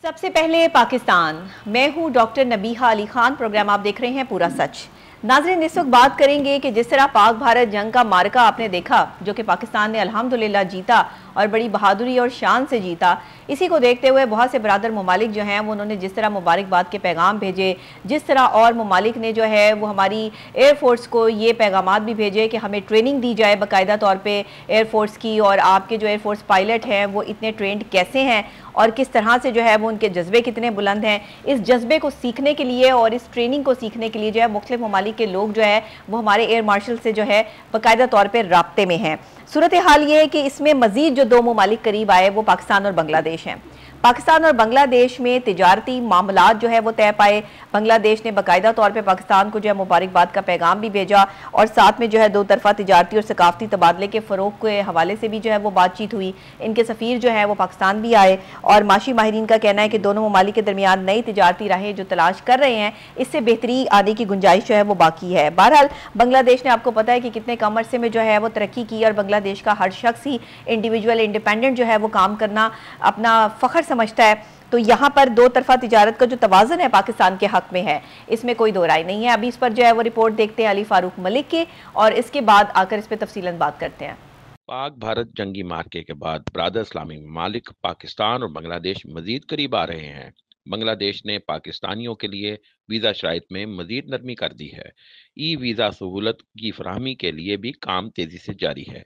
सबसे पहले पाकिस्तान। मैं हूं डॉक्टर नबीहा अली खान। प्रोग्राम आप देख रहे हैं पूरा सच। नाज़रीन, इस वक्त बात करेंगे कि जिस तरह पाक भारत जंग का मार्का आपने देखा, जो कि पाकिस्तान ने अल्हम्दुलिल्लाह जीता और बड़ी बहादुरी और शान से जीता, इसी को देखते हुए बहुत से बरादर ममालिक जो हैं वो उन्होंने जिस तरह मुबारकबाद के पैगाम भेजे, जिस तरह और ममालिक ने जो है वो हमारी एयरफोर्स को ये पैगाम भी भेजे कि हमें ट्रेनिंग दी जाए बाकायदा तौर पर एयरफोर्स की, और आपके जो एयरफोर्स पायलट हैं वो इतने ट्रेंड कैसे हैं और किस तरह से जो है वो उनके जज्बे कितने बुलंद हैं। इस जज्बे को सीखने के लिए और इस ट्रेनिंग को सीखने के लिए जो है मुख्तलिफ ममालिक के लोग जो है वो हमारे एयर मार्शल से जो है बाकायदा तौर पर राब्ते में हैं। सूरत हाल ये है कि इसमें मजीद जो दो ममालिक करीब आए वो पाकिस्तान और बांग्लादेश हैं। पाकिस्तान और बांग्लादेश में तिजारती मामलात जो है वो तय पाए। बांग्लादेश ने बाकायदा तौर पे पाकिस्तान को जो है मुबारकबाद का पैगाम भी भेजा और साथ में जो है दो तरफा तिजारती और सकाफती तबादले के फ़रोग के हवाले से भी जो है वो बातचीत हुई। इनके सफ़ीर जो है वो पाकिस्तान भी आए और माशी माहिरीन का कहना है कि दोनों ममालिक के दरमियान नई तिजारती राहें जो तलाश कर रहे हैं, इससे बेहतरी आने की गुंजाइश जो है वो बाकी है। बहरहाल बांग्लादेश ने, आपको पता है कि कितने कम अरसे में जो है वो तरक्की की और बांग्लादेश का हर शख्स ही इंडिविजुअल इंडिपेंडेंट जो है वो काम करना अपना फ़ख्र समझता है। तो यहाँ पर दो तरफा तिजारत का जो तवाज़ुन है पाकिस्तान के हक में है, इसमें कोई दो राय नहीं है। अभी इस पर जो है वो रिपोर्ट देखते हैं अली फारूक मलिक की और इसके बाद आकर इस पर तफसीलन बात करते हैं। पाक भारत जंगी मार्के के बाद ब्रादर इस्लामी ममालिक पाकिस्तान और बांग्लादेश मजीद करीब आ रहे हैं। बांग्लादेश ने पाकिस्तानियों के लिए वीज़ा शराइत में मजीद नरमी कर दी है। ई वीज़ा सहूलत की फराहमी के लिए भी काम तेज़ी से जारी है।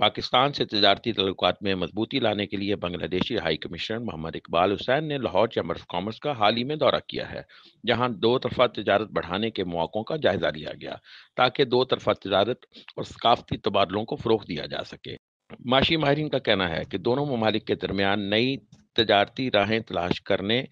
पाकिस्तान से तजारती तल्लुकात में मजबूती लाने के लिए बांग्लादेशी हाई कमिश्नर मोहम्मद इकबाल हुसैन ने लाहौर चैम्बर ऑफ कॉमर्स का हाल ही में दौरा किया है, जहां दो तरफा तजारत बढ़ाने के मौक़ों का जायजा लिया गया ताकि दो तरफा तजारत और सकाफती तबादलों को फ़रोग़ दिया जा सके। माशी माहिरीन का कहना है कि दोनों ममालिक के दरमियान नई तजारती राहें तलाश करने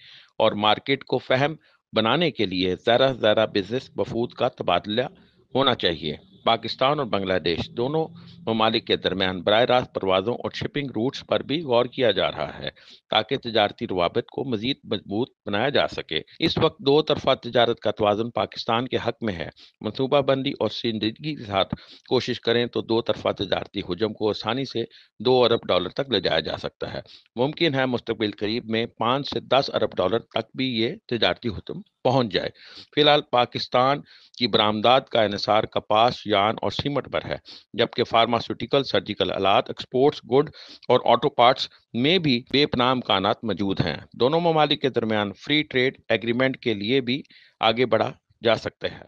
और मार्केट को फहम बनाने के लिए ज़रा ज़रा बिजनेस वफूद का तबादला होना चाहिए। पाकिस्तान और बांग्लादेश दोनों ममालिक के दरमियान बराह रास्त परवाज़ों और शिपिंग रूट्स पर भी गौर किया जा रहा है ताकि तजारती रवाबित को मजीद मजबूत बनाया जा सके। इस वक्त दो तरफा तजारत का तवाज़ुन पाकिस्तान के हक में है। मनसूबाबंदी और संजीदगी के साथ कोशिश करें तो दो तरफा तजारती हुजम को आसानी से $2 अरब तक ले जाया जा सकता है। मुमकिन है मुस्तकबिल करीब में $5 से $10 अरब तक भी ये तजारती हुजम पहुँच जाए। फिलहाल पाकिस्तान की बरामदात का इन्हिसार कपास, यान और सीमेंट पर है, जबकि फार्मास्यूटिकल, सर्जिकल आलात, एक्सपोर्ट्स, गुड और ऑटो पार्ट्स में भी बेपनाह इम्कानात मौजूद हैं। दोनों ममालिक के दरमियान फ्री ट्रेड एग्रीमेंट के लिए भी आगे बढ़ा जा सकते हैं।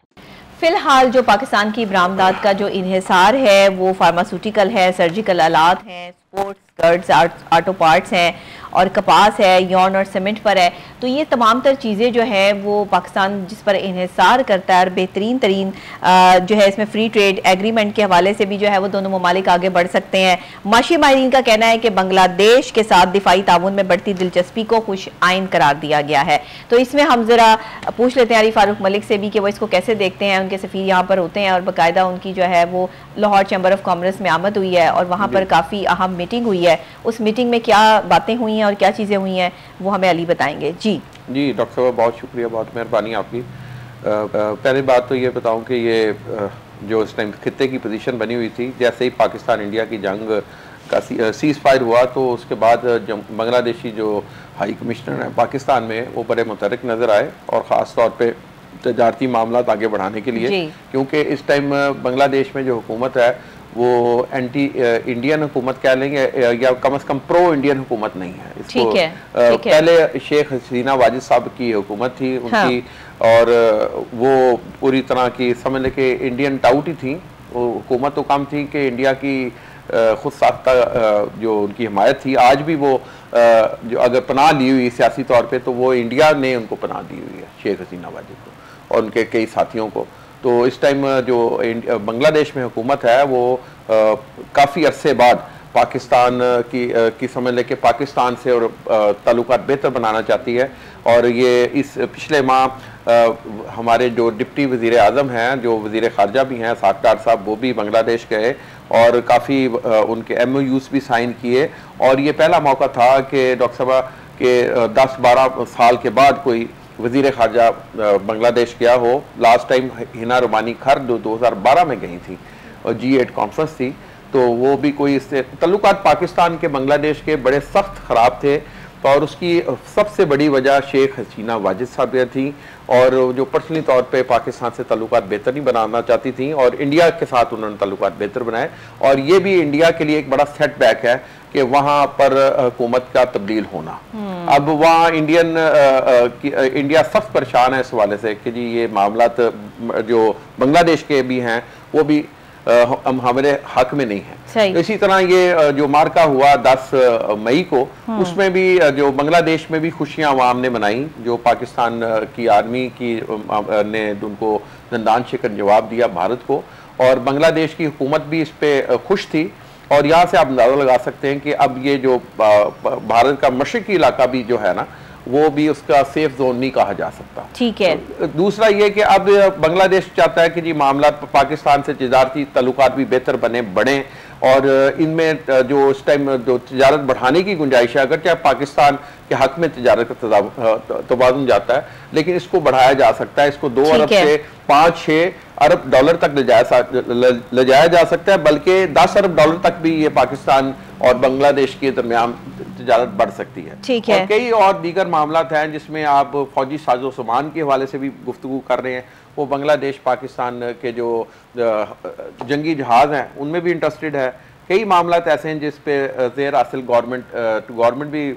फिलहाल जो पाकिस्तान की बरामदात का जो इन्हिसार है वो फार्मास्यूटिकल है, सर्जिकल आलात हैं, स्पोर्ट्स, गर्ड्स, ऑटो पार्ट्स हैं और कपास है, यौन और सीमेंट पर है। तो ये तमाम तर चीज़ें जो है वो पाकिस्तान जिस पर इन्हिसार करता है और बेहतरीन तरीन जो है इसमें फ्री ट्रेड एग्रीमेंट के हवाले से भी जो है वो दोनों ममालिक आगे बढ़ सकते हैं। माशी माहिरीन का कहना है कि बांग्लादेश के साथ दिफाई ताउन में बढ़ती दिलचस्पी को खुश आइन करार दिया गया है। तो इसमें हम ज़रा पूछ लेते हैं अली फारूक मलिक से भी कि वो इसको कैसे देखते हैं। उनके सफ़ीर यहाँ पर होते हैं और बाकायदा उनकी जो है वो लाहौर चैम्बर ऑफ कॉमर्स में आमद हुई है और वहाँ पर काफ़ी अहम मीटिंग हुई है। उस मीटिंग में क्या बातें हुई हैं और क्या चीज़ें हुई हैं वो हमें अली बताएंगे। जी डॉक्टर साहब, बहुत शुक्रिया, बहुत मेहरबानी आपकी। पहली बात तो ये बताऊं कि ये जो इस टाइम खित्ते की पोजीशन बनी हुई थी, जैसे ही पाकिस्तान इंडिया की जंग का सीज़ फायर हुआ तो उसके बाद बांग्लादेशी जो हाई कमिश्नर हैं पाकिस्तान में वो बड़े मुतहरिक नज़र आए और ख़ास तौर पे तजारती मामला आगे बढ़ाने के लिए, क्योंकि इस टाइम बांग्लादेश में जो हुकूमत है वो एंटी इंडियन हुकूमत कह लेंगे या कम से कम प्रो इंडियन हुकूमत नहीं है। इसको पहले शेख हसीना वाजिद साहब की हुकूमत थी उनकी, और वो पूरी तरह की समझ लें कि इंडियन टाउट ही थी। वो हुकूमत तो कम थी कि इंडिया की खुद साख्ता जो उनकी हिमायत थी, आज भी वो जो अगर पनाह ली हुई सियासी तौर पर तो वो इंडिया ने उनको पनाह दी हुई है, शेख हसीना वाजिद को और उनके कई साथियों को। तो इस टाइम जो बांग्लादेश में हुकूमत है वो काफ़ी अरसे बाद पाकिस्तान की समझ लें कि पाकिस्तान से और ताल्लुकात बेहतर बनाना चाहती है। और ये इस पिछले माह हमारे जो डिप्टी वज़ीर आज़म हैं, जो वज़ीर ख़ारजा भी हैं साकडार साहब, वो भी बांग्लादेश गए और काफ़ी उनके MOUs भी साइन किए। और ये पहला मौका था कि डॉक्टर साहब के 10-12 साल के बाद कोई वज़ीर ख़ारजा बांग्लादेश गया हो। लास्ट टाइम हिना रुमानी खर 2012 में गई थी और G8 कॉन्फ्रेंस थी, तो वो भी कोई इससे तल्लुकात पाकिस्तान के बांग्लादेश के बड़े सख्त ख़राब थे। तो और उसकी सबसे बड़ी वजह शेख हसीना वाजिद साहब थी, और जो पर्सनली तौर पे पाकिस्तान से ताल्लुकात बेहतर नहीं बनाना चाहती थी, और इंडिया के साथ उन्होंने ताल्लुकात बेहतर बनाए। और ये भी इंडिया के लिए एक बड़ा सेटबैक है कि वहाँ पर हुकूमत का तब्दील होना। अब वहाँ इंडिया सख्त परेशान है इस हवाले से कि जी ये मामलात जो बांग्लादेश के भी हैं वो भी हमारे हक में नहीं है। इसी तरह ये जो मार्का हुआ 10 मई को, उसमें भी जो बांग्लादेश में भी खुशियां अवाम ने मनाई, जो पाकिस्तान की आर्मी की ने उनको दंदान शिकन जवाब दिया भारत को, और बांग्लादेश की हुकूमत भी इस पे खुश थी। और यहाँ से आप अंदाजा लगा सकते हैं कि अब ये जो भारत का मशरकी इलाका भी जो है ना, वो भी उसका सेफ जोन नहीं कहा जा सकता। ठीक है। तो दूसरा ये कि अब बांग्लादेश चाहता है कि जी मामला पाकिस्तान से तिजारती तल्लुकात भी बेहतर बढ़ें, और इनमें जो इस टाइम जो तिजारत बढ़ाने की गुंजाइश है, अगर चाहे पाकिस्तान के हक में तिजारत का तवाज़ुन जाता है, लेकिन इसको बढ़ाया जा सकता है। इसको 2 अरब से 5-6 अरब डॉलर तक ले जाया जा सकता है, बल्कि 10 अरब डॉलर तक भी ये पाकिस्तान और बांग्लादेश के दरमियान तिजारत बढ़ सकती है। ठीक है। और कई और दीगर मामला हैं जिसमें आप फौजी साजो सामान के हवाले से भी गुफ्तगू कर रहे हैं। वो बांग्लादेश पाकिस्तान के जो जंगी जहाज हैं उनमें भी इंटरेस्टेड है। कई मामला ऐसे हैं जिस पे ज़ेर हासिल गवर्नमेंट टू गवर्नमेंट भी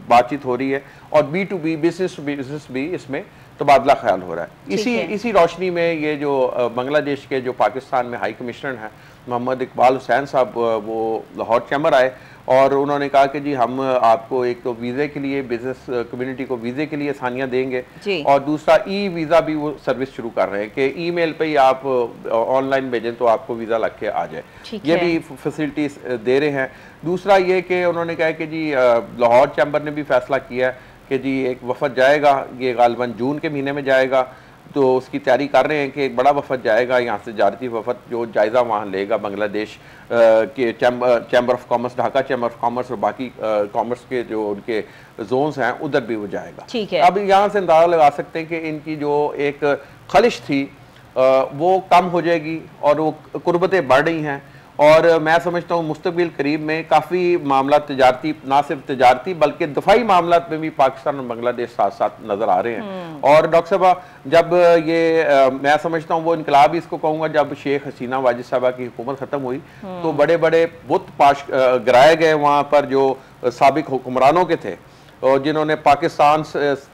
बातचीत हो रही है, और B2B बिजनेस टू बिजनेस भी इसमें तबादला ख्याल हो रहा है। इसी रोशनी में ये जो बांग्लादेश के जो पाकिस्तान में हाई कमिश्नर हैं मोहम्मद इकबाल हुसैन साहब, वो लाहौर चैम्बर आए और उन्होंने कहा कि जी हम आपको एक तो वीज़े के लिए, बिजनेस कम्युनिटी को वीज़े के लिए आसानियाँ देंगे, और दूसरा वीज़ा भी वो सर्विस शुरू कर रहे हैं कि ईमेल पे ही आप ऑनलाइन भेजें तो आपको वीज़ा लग के आ जाए। ये भी फैसिलिटीज दे रहे हैं। दूसरा ये कि उन्होंने कहा कि जी लाहौर चैम्बर ने भी फैसला किया है कि जी एक वफद जाएगा, ये गालिबन जून के महीने में जाएगा, तो उसकी तैयारी कर रहे हैं कि एक बड़ा वफद जाएगा यहाँ से, जारती वफद जो जायज़ा वहाँ लेगा बांग्लादेश के chamber of commerce, Dhaka chamber of commerce और बाकी कॉमर्स के जो उनके जोन्स हैं उधर भी वो जाएगा। ठीक है। अब यहाँ से अंदाजा लगा सकते हैं कि इनकी जो एक खलिश थी वो कम हो जाएगी और वो कुर्बतें बढ़ रही हैं, और मैं समझता हूँ मुस्तकबिल करीब में काफ़ी मामला तिजारती, ना सिर्फ तिजारती बल्कि दफाई मामला में भी पाकिस्तान और बांग्लादेश साथ साथ नज़र आ रहे हैं। और डॉक्टर साहब जब ये मैं समझता हूँ वो इनकलाब इसको कहूँगा, जब शेख हसीना वाजिद साहबा की हुकूमत ख़त्म हुई तो बड़े बड़े बुत पाश गिराए गए वहाँ पर जो साबिक हुक्मरानों के थे, और जिन्होंने पाकिस्तान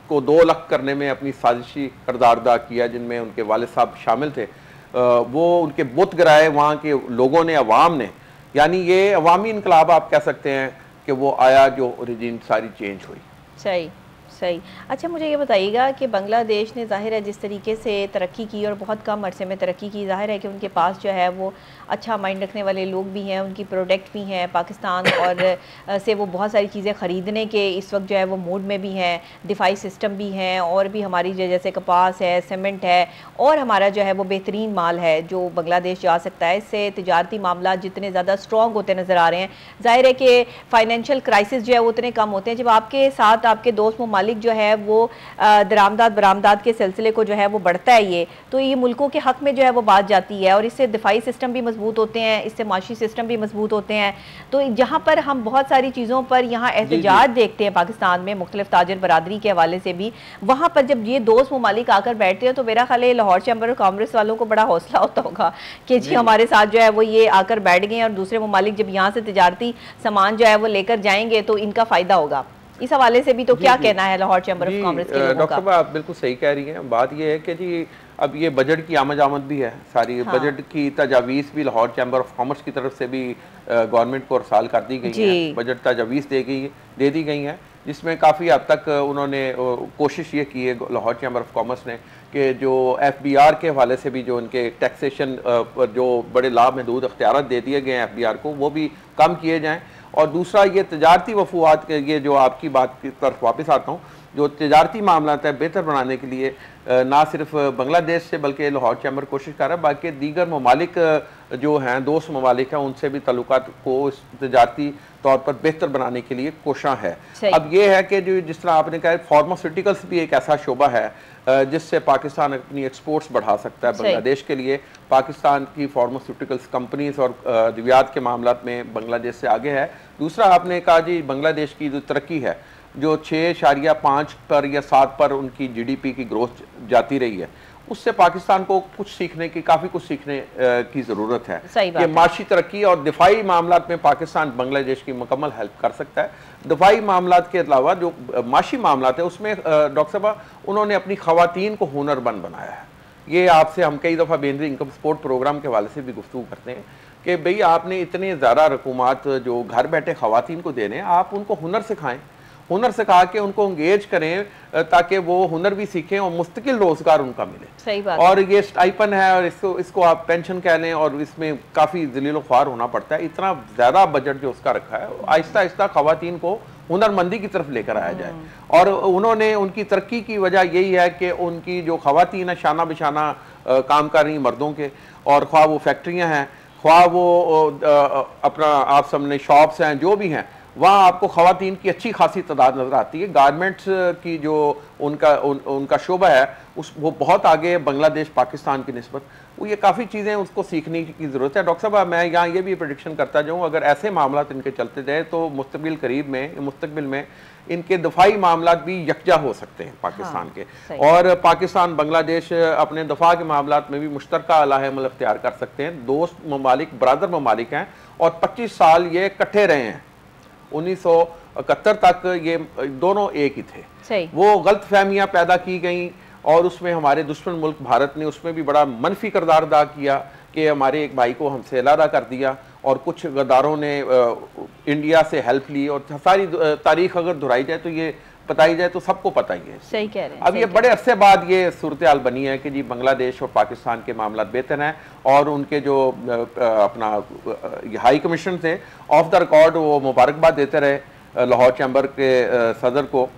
को 2 अलग करने में अपनी साजिशी किरदार अदा किया, जिनमें उनके वालिद साहब शामिल थे, वो उनके बुत गिराए वहाँ के लोगों ने, अवाम ने। यानी ये अवामी इनकलाब आप कह सकते हैं कि वो आया जो ओरिजिन सारी चेंज हुई। सही सही। अच्छा मुझे ये बताइएगा कि बांग्लादेश ने ज़ाहिर है जिस तरीके से तरक्की की और बहुत कम अरसे में तरक्की की, ज़ाहिर है कि उनके पास जो है वो अच्छा माइंड रखने वाले लोग भी हैं, उनकी प्रोडक्ट भी हैं पाकिस्तान और से वो बहुत सारी चीज़ें ख़रीदने के इस वक्त जो है वो मूड में भी हैं, दिफाई सिस्टम भी हैं, और भी हमारी जैसे कपास है, सीमेंट है, और हमारा जो है वो बेहतरीन माल है जो बांग्लादेश जा सकता है। इससे तिजारती मामला जितने ज़्यादा स्ट्रॉन्ग होते नज़र आ रहे हैं, ज़ाहिर है कि फ़ाइनेंशियल क्राइसिस जो है वो उतने कम होते हैं जब आपके साथ आपके दोस्त ममालिक जो है वो दरामदाद बरामदाद के सिलसिले को जो है वो बढ़ता है, तो ये मुल्कों के हक में जो है वो बात जाती है, और इससे दिफाई सिस्टम भी मजबूत होते हैं, इससे माशी सिस्टम भी मजबूत होते हैं। तो जहाँ पर हम बहुत सारी चीज़ों पर यहाँ एहतजाज देखते हैं पाकिस्तान में मुख्तलिफ ताजर बरादरी के हवाले से भी, वहाँ पर जब ये दोस्त ममालिक आकर बैठते हैं तो मेरा ख्याल है लाहौर चैम्बर ऑफ कॉमर्स वालों को बड़ा हौसला होता होगा कि जी हमारे साथ जो है वो ये आकर बैठ गए, और दूसरे ममालिक जब यहाँ से तिजारती सामान जो है वो लेकर जाएंगे तो इनका फ़ायदा होगा। इस हवाले से भी तो क्या कहना है लाहौर चैम्बर ऑफ कॉमर्स के लोगों का? डॉक्टर साहब आप बिल्कुल सही कह रही हैं। बात यह है कि जी अब ये बजट की आमद भी है सारी, हाँ। बजट की तजावीज़ भी लाहौर चैम्बर ऑफ कॉमर्स की तरफ से भी गवर्नमेंट को अरसाल कर दी गई है, बजट तजावीज़ दे दी गई हैं, जिसमें काफ़ी हद तक उन्होंने कोशिश ये की है लाहौर चैम्बर ऑफ कॉमर्स ने कि जो FBR के हवाले से भी जो उनके टैक्सेशन पर जो बड़े लाभ महदूद अख्तियार दे दिए गए हैं FBR को, वो भी कम किए जाएँ। और दूसरा ये तजारती वफूआत के, ये जो आपकी बात की तरफ वापस आता हूँ, जो तजारती मामला है बेहतर बनाने के लिए ना सिर्फ बांग्लादेश से बल्कि लाहौर चैम्बर कोशिश कर रहा है, बाकी दीगर ममालिक जो हैं, दोस्त ममालिक हैं, उनसे भी ताल्लुकात को तजारती तौर पर बेहतर बनाने के लिए कोशिश है। अब ये है कि जो जिस तरह आपने कहा फार्मास्यूटिकल्स भी एक ऐसा शोबा है जिससे पाकिस्तान अपनी एक्सपोर्ट्स बढ़ा सकता है बांग्लादेश के लिए। पाकिस्तान की फार्मास्यूटिकल्स कंपनीज और अद्वियात के मामला में बांग्लादेश से आगे है। दूसरा आपने कहा जी बांग्लादेश की जो तरक्की है जो 6.5 पर या 7 पर उनकी GDP की ग्रोथ जाती रही है, उससे पाकिस्तान को काफ़ी कुछ सीखने की ज़रूरत है कि माशी तरक्की और दिफाई मामलात में पाकिस्तान बांग्लादेश की मुकम्मल हेल्प कर सकता है। दिफाई मामलात के अलावा जो माशी मामलात है उसमें डॉक्टर साहब उन्होंने अपनी ख़वातीन को हुनरमंद बनाया है। ये आपसे हम कई दफ़ा बेनरी इनकम सपोर्ट प्रोग्राम के हवाले से भी गुफ्तगू करते हैं कि भाई आपने इतने ज़्यादा रकूमात जो घर बैठे ख़वातीन को दे रहे हैं, आप उनको हुनर सिखाएं, हुनर सिखा के उनको इंगेज करें ताकि वो हुनर भी सीखें और मुस्तकिल रोजगार उनका मिले। सही बात। और ये स्टाइपन है और इसको आप पेंशन कह लें और इसमें काफ़ी जलीलो ख्वार होना पड़ता है। इतना ज़्यादा बजट जो उसका रखा है, आहिस्ता आहिस्ता ख़वातीन को हुनरमंदी की तरफ लेकर आया जाए। और उन्होंने उनकी तरक्की की वजह यही है कि उनकी जो ख़वातीन है शाना बिशाना काम कर रही मर्दों के, और ख्वाह वो फैक्ट्रियाँ हैं, ख्वाह वो अपना आप सामने शॉप्स हैं, जो भी हैं, वहाँ आपको ख़वातीन की अच्छी खासी तादाद नज़र आती है। गारमेंट्स की जो उनका शोबा है वो बहुत आगे बांग्लादेश पाकिस्तान की निस्बत, वो ये काफ़ी चीज़ें उसको सीखने की ज़रूरत है। डॉक्टर साहब मैं यहाँ ये भी प्रेडिक्शन करता जाऊँ, अगर ऐसे मामला इनके चलते जाए तो मुस्तकबिल में इनके दफाई मामला भी यकजा हो सकते हैं पाकिस्तान के, और पाकिस्तान बांग्लादेश अपने दफा के मामला में भी मुश्तरका अलाहमल अख्तियार कर सकते हैं। दोस्त ममालिक, बरादर ममालिक हैं और 25 साल ये इकट्ठे रहे हैं। 1971 तक ये दोनों एक ही थे। वो गलत फहमियाँ पैदा की गई और उसमें हमारे दुश्मन मुल्क भारत ने उसमें भी बड़ा मनफी किरदार अदा किया कि हमारे एक भाई को हमसे अलग कर दिया, और कुछ गद्दारों ने इंडिया से हेल्प ली, और सारी तारीख अगर दोहराई जाए तो ये बताई जाए तो सबको पता ही है। सही कह रहे हैं। अब ये बड़े अरसे बाद ये सूरत हाल बनी है कि जी बांग्लादेश और पाकिस्तान के मामला बेहतर हैं, और उनके जो अपना हाई कमीशन थे ऑफ द रिकॉर्ड वो मुबारकबाद देते रहे लाहौर चैम्बर के सदर को,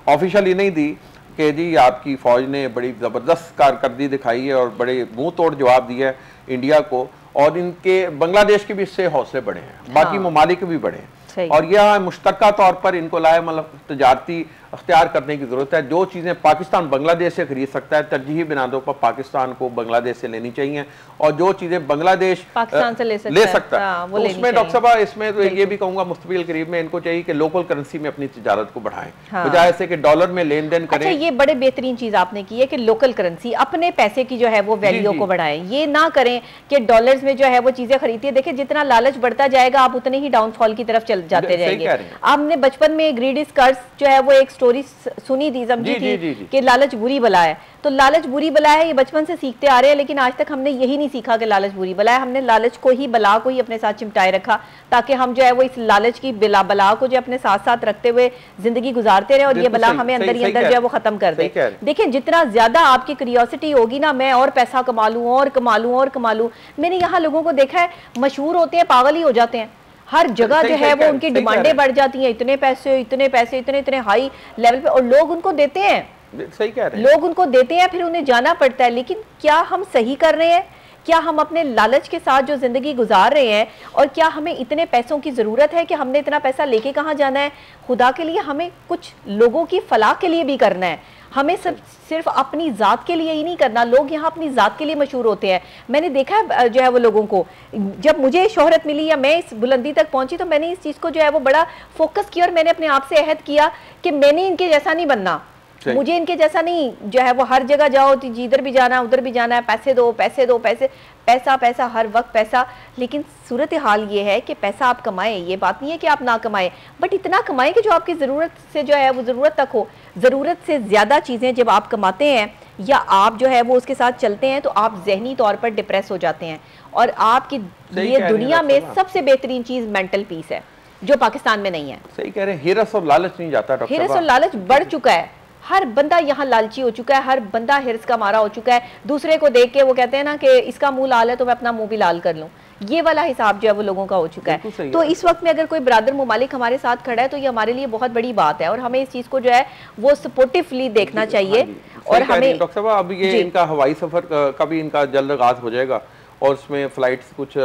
ऑफिशियली नहीं दी कि जी आपकी फ़ौज ने बड़ी ज़बरदस्त कारकर्दगी दिखाई है और बड़े मुंह तोड़ जवाब दिया है इंडिया को, और इनके बांग्लादेश के भी इससे हौसले बढ़े हैं, बाकी ममालिक भी बढ़े हैं। और यह मुश्तरका तौर पर इनको मतलब तजारती अख्तियार करने की जरूरत है। जो चीज़ें पाकिस्तान बांग्लादेश से खरीद सकता है, तरजीही बिनादों पर पाकिस्तान को बांग्लादेश से लेनी चाहिए, और जो चीज़ें बांग्लादेश पाकिस्तान से ले सकता है तो उसमें डॉक्टर साहब इसमें तो ये भी कहूँगा मुस्तबिल करीब में इनको चाहिए कि लोकल करेंसी में अपनी तिजारत को बढ़ाएं, बजाय से कि डॉलर में लेन देन करें। ये बड़े बेहतरीन चीज़ आपने की है कि लोकल करेंसी, अपने पैसे की जो है वो वैल्यू को बढ़ाएं, ये ना करें कि डॉलर्स में जो है वो चीज़ें खरीदती है। देखिए जितना लालच बढ़ता जाएगा आप उतने ही डाउनफॉल की तरफ चल जाते जाएंगे। आपने बचपन में ग्रीडी स्कर्ट्स जो है वो एक स्टोरी सुनी थी, समझी थी कि लालच बुरी बला है, तो लालच बुरी बला है ये बचपन से सीखते आ रहे हैं, लेकिन आज तक हमने यही नहीं सीखा कि लालच बुरी बला है। हमने लालच को ही, बला को ही अपने साथ चिमटाए रखा ताकि हम जो है वो इस लालच की बला को जो अपने साथ साथ रखते हुए जिंदगी गुजारते रहे और ये बला हमें अंदर ही अंदर जो है वो खत्म कर दे। देखिए जितना ज्यादा आपकी क्यूरियोसिटी होगी ना, मैं और पैसा कमा लूं और कमा लूं और कमा लूं। मैंने यहाँ लोगों को देखा है मशहूर होते हैं पागल ही हो जाते हैं, हर जगह जो है वो उनकी डिमांडें बढ़ जाती हैं, इतने पैसे इतने हाई लेवल पे, और लोग उनको देते हैं। सही कह रहे हैं, लोग उनको देते हैं, फिर उन्हें जाना पड़ता है। लेकिन क्या हम सही कर रहे हैं? क्या हम अपने लालच के साथ जो जिंदगी गुजार रहे हैं, और क्या हमें इतने पैसों की जरूरत है कि हमने इतना पैसा लेके कहाँ जाना है? खुदा के लिए हमें कुछ लोगों की फलाह के लिए भी करना है, हमें सिर्फ अपनी ज़ात के लिए ही नहीं करना। लोग यहाँ अपनी ज़ात के लिए मशहूर होते हैं। मैंने देखा है जो है वो लोगों को, जब मुझे शोहरत मिली या मैं इस बुलंदी तक पहुंची तो मैंने इस चीज़ को जो है वो बड़ा फोकस किया, और मैंने अपने आप से अहद किया कि मैंने इनके जैसा नहीं बनना, मुझे इनके जैसा नहीं जो है वो हर जगह जाओ, जिधर भी जाना उधर भी जाना है, पैसे दो पैसे दो पैसे, पैसा पैसा, हर वक्त पैसा। लेकिन सूरत हाल ये है कि पैसा आप कमाएं, ये बात नहीं है कि आप ना कमाएं, बट इतना कमाएं कि जो आपकी ज़रूरत से जो है वो ज़रूरत तक हो। ज़रूरत से ज़्यादा चीज़ें जब आप कमाते हैं या आप जो है वो उसके साथ चलते हैं तो आप जहनी तौर पर डिप्रेस हो जाते हैं, और आपकी ये दुनिया में सबसे बेहतरीन चीज़ मेंटल पीस है जो पाकिस्तान में नहीं है। सही कह रहे हैं, हिरस और लालच नहीं जाता डॉक्टर, हिरस और लालच बढ़ चुका है, हर बंदा यहाँ लालची हो चुका है, हर बंदा हिरस का मारा हो चुका है। दूसरे को देख के वो कहते हैं ना कि इसका मुंह लाल है तो मैं अपना मुंह भी लाल कर लूं, ये वाला हिसाब जो है वो लोगों का हो चुका है। तो इस वक्त में अगर कोई ब्रादर मुमालिक हमारे साथ खड़ा है तो ये हमारे लिए बहुत बड़ी बात है, और हमें इस चीज को जो है वो सपोर्टिवली देखना चाहिए। और हमें डॉक्टर साहब अब ये इनका हवाई सफर का भी इनका जल्द आगाज हो जाएगा, और उसमें फ्लाइट्स कुछ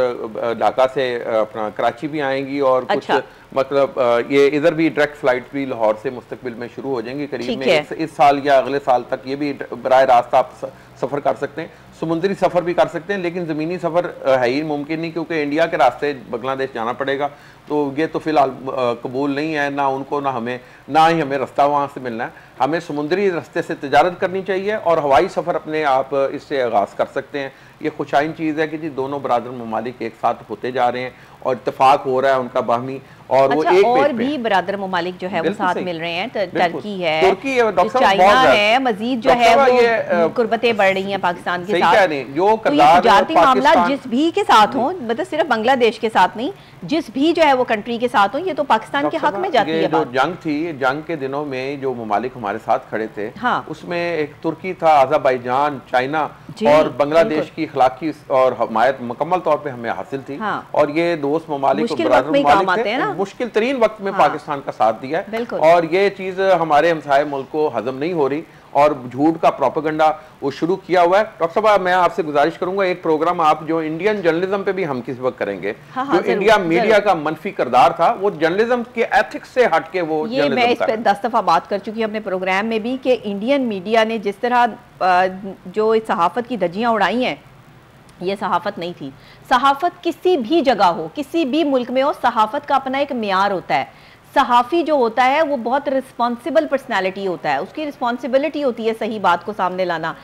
ढाका से अपना कराची भी आएंगी, और कुछ मतलब ये इधर भी डायरेक्ट फ्लाइट भी लाहौर से मुस्तकबिल में शुरू हो जाएंगी करीब में इस साल या अगले साल तक। ये भी बराह रास्त आप सफ़र कर सकते हैं। समुद्री सफ़र भी कर सकते हैं, लेकिन ज़मीनी सफ़र है ही मुमकिन नहीं, क्योंकि इंडिया के रास्ते बांग्लादेश जाना पड़ेगा। तो ये तो फ़िलहाल कबूल नहीं है, ना उनको ना हमें, ना ही हमें रास्ता वहाँ से मिलना है। हमें समुद्री रास्ते से तजारत करनी चाहिए और हवाई सफ़र अपने आप इससे आगाज़ कर सकते हैं। ये खुशाइन चीज़ है कि जी दोनों बरादर ममालिक एक साथ होते जा रहे हैं और इत्तेफाक हो रहा है उनका बाहमी, और वो एक और भी बरादर ममालिक जो है वो साथ मिल रहे हैं। टर्की है, चाइना है, मजीद जो है वो कुर्बतें बढ़ रही हैं पाकिस्तान के साथ। जो तजारती मामला जिस भी के साथ हो, मतलब सिर्फ बांग्लादेश के साथ नहीं, जिस भी जो है वो कंट्री के साथ हो, ये तो पाकिस्तान के हक में जाती है। जो जंग थी, जंग के दिनों में जो ममालिक हमारे साथ खड़े थे, हाँ। उसमें एक तुर्की था, अज़रबैजान, चाइना और बांग्लादेश की इखलाकी और हमायत मुकम्मल तौर पे हमें हासिल थी। हाँ। और ये दोस्त ममालिक मुश्किल तरीन वक्त में पाकिस्तान का साथ दिया है, और ये चीज हमारे हमसाये मुल्क को हजम नहीं हो रही और झूठ का प्रोपेगेंडा वो शुरू किया हुआ है। डॉक्टर साहब, मैं आपसे गुजारिश करूंगा, एक प्रोग्राम आप जो इंडियन जर्नलिज्म पे भी हम किस वक्त करेंगे, जो इंडिया मीडिया का मनफी किरदार था, वो जर्नलिज्म के एथिक्स से हट के वो ये मैं इस पे 10 दफा बात कर चुकी हूँ अपने प्रोग्राम में भी, कि इंडियन मीडिया ने जिस तरह जो इस सहाफत की धज्जियां उड़ाई हैं, ये सहाफत नहीं थी। सहाफत किसी भी जगह हो, किसी भी मुल्क में हो, सहाफत का अपना एक मियार होता है। सहाफ़ी जो होता है वो बहुत रिस्पॉन्सिबल पर्सनैलिटी होता है, उसकी रिस्पॉन्सिबिलिटी होती है सही बात को सामने लाना,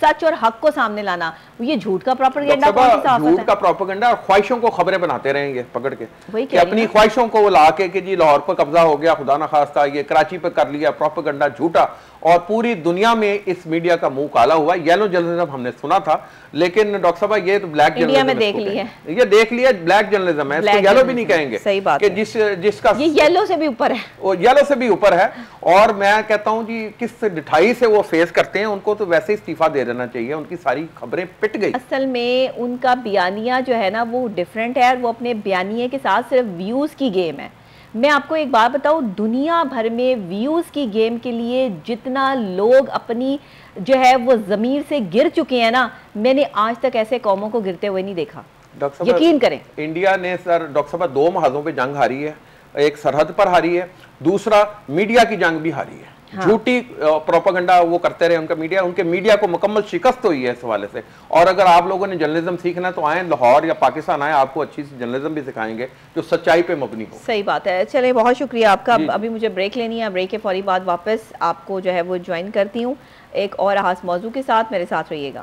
सच और हक को सामने लाना। ये झूठ का प्रोपेगेंडा, झूठ का प्रोपेगेंडा और ख्वाहिशों को खबरें बनाते रहेंगे पकड़ के, कि अपनी ख्वाहिशों को वो ला के जी लाहौर पर कब्जा हो गया, खुदा ना खास्ता ये कराची पे कर लिया, प्रोपेगेंडा झूठा। और पूरी दुनिया में इस मीडिया का मुंह काला हुआ। येलो जर्नलिज्म हमने सुना था, लेकिन डॉक्टर साहब ये तो ब्लैक जर्नलिज्म में देख लिया, ये देख लिया ब्लैक जर्नलिज्म है, इसको येलो भी नहीं कहेंगे। सही बात कि जिसका ये येलो से भी ऊपर है, वो येलो से भी ऊपर है। और मैं कहता हूं जी किस ढिठाई से वो फेस करते हैं, उनको तो वैसे इस्तीफा दे देना चाहिए, उनकी सारी खबरें पिट गई। असल में उनका बयानिया जो है ना वो डिफरेंट है, वो अपने बयानिए के साथ सिर्फ व्यूज की गेम है। मैं आपको एक बात बताऊं, दुनिया भर में व्यूज की गेम के लिए जितना लोग अपनी जो है वो जमीर से गिर चुके हैं ना, मैंने आज तक ऐसे कौमों को गिरते हुए नहीं देखा, यकीन करें। इंडिया ने सर डॉक्टर साहब 2 महाजों पे जंग हारी है, एक सरहद पर हारी है, दूसरा मीडिया की जंग भी हारी है। हाँ। झूठी प्रोपेगेंडा वो करते रहे उनके मीडिया को मुकम्मल शिकस्त हुई है इस हवाले से। और अगर आप लोगों ने जर्नलिज्म सीखना है तो आए लाहौर या पाकिस्तान आए, आपको अच्छी सी जर्नलिज्म भी सिखाएंगे जो सच्चाई पे मबनी हो। सही बात है। चले, बहुत शुक्रिया आपका। अभी मुझे ब्रेक लेनी है, ब्रेक के फौरी बाद वापस आपको जो है वो ज्वाइन करती हूँ एक और खास मौजू के साथ। मेरे साथ रहिएगा।